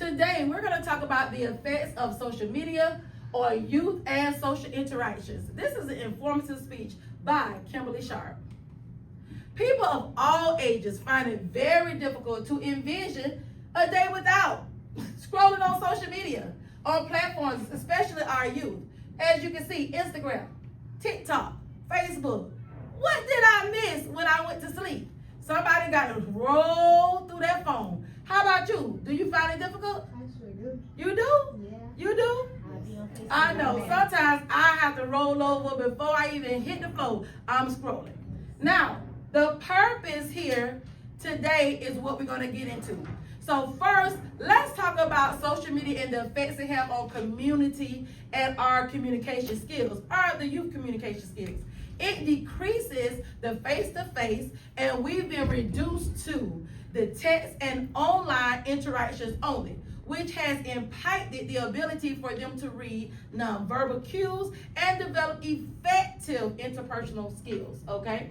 Today, we're going to talk about the effects of social media on youth and social interactions. This is an informative speech by Kimberly Sharp. People of all ages find it very difficult to envision a day without scrolling on social media, on platforms, especially our youth. As you can see, Instagram, TikTok, Facebook. What did I miss when I went to sleep? Somebody got to roll through their phone. How about you? Do you find it difficult? I sure do. You do? Yeah. You do? I know. Sometimes I have to roll over before I even hit the floor. I'm scrolling. Now, the purpose here today is what we're going to get into. So first, let's talk about social media and the effects it have on community and our communication skills, or the youth communication skills. It decreases the face-to-face, and we've been reduced to the text and online interactions only, which has impacted the ability for them to read nonverbal cues and develop effective interpersonal skills, okay?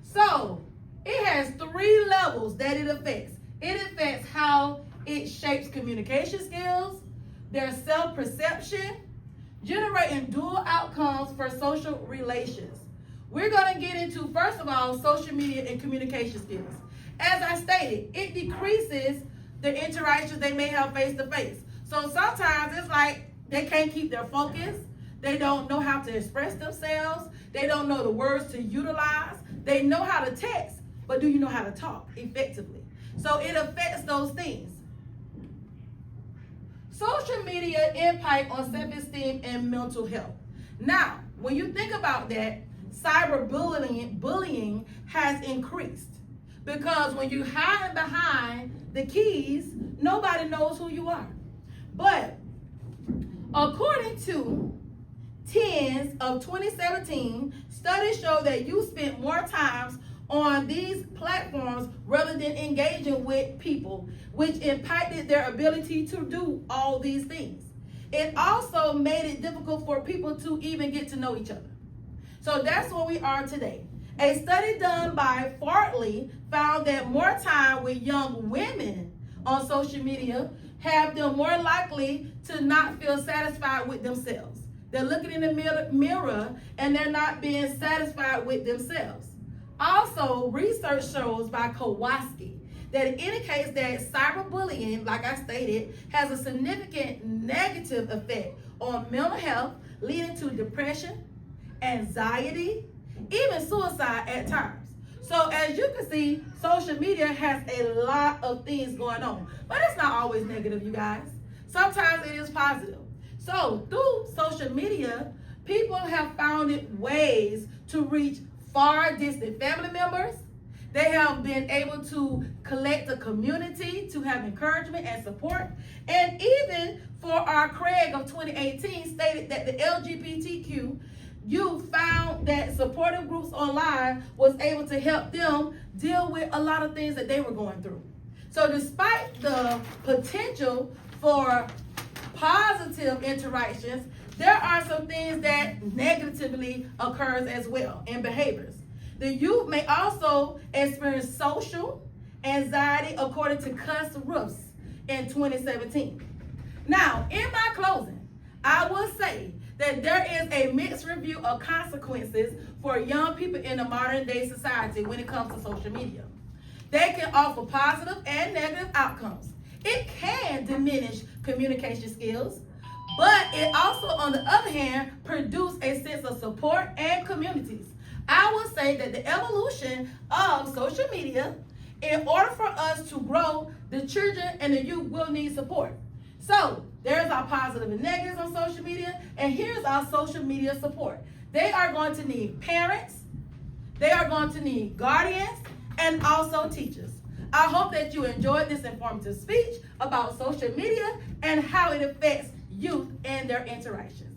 So, it has 3 levels that it affects. It affects how it shapes communication skills, their self-perception, generating dual outcomes for social relations. We're going to get into, first of all, social media and communication skills. As I stated, it decreases the interactions they may have face-to-face. So sometimes it's like they can't keep their focus. They don't know how to express themselves. They don't know the words to utilize. They know how to text, but do you know how to talk effectively? So it affects those things. Social media impact on self-esteem and mental health. Now, when you think about that, cyberbullying has increased because when you hide behind the keys, nobody knows who you are. But according to TENS of 2017, studies show that you spent more times on these platforms rather than engaging with people, which impacted their ability to do all these things. It also made it difficult for people to even get to know each other. So that's where we are today. A study done by Fartley found that more time with young women on social media have them more likely to not feel satisfied with themselves. They're looking in the mirror and they're not being satisfied with themselves. Also, research shows by Kowalski that it indicates that cyberbullying, like I stated, has a significant negative effect on mental health, leading to depression, anxiety, even suicide at times. So as you can see, social media has a lot of things going on, but it's not always negative, you guys. Sometimes it is positive. So through social media, people have found it ways to reach far distant family members. They have been able to collect a community to have encouragement and support. And even for our Craig of 2018 stated that the LGBTQ youth found that supportive groups online was able to help them deal with a lot of things that they were going through. So despite the potential for positive interactions, there are some things that negatively occurs as well in behaviors. The youth may also experience social anxiety according to Cuss Roofs in 2017. Now, in my closing, I will say that there is a mixed review of consequences for young people in the modern day society when it comes to social media. They can offer positive and negative outcomes. It can diminish communication skills, but it also, on the other hand, produce a sense of support and communities. I will say that the evolution of social media, in order for us to grow, the children and the youth will need support. So there's our positive and negatives on social media, and here's our social media support. They are going to need parents, they are going to need guardians, and also teachers. I hope that you enjoyed this informative speech about social media and how it affects youth and their interactions.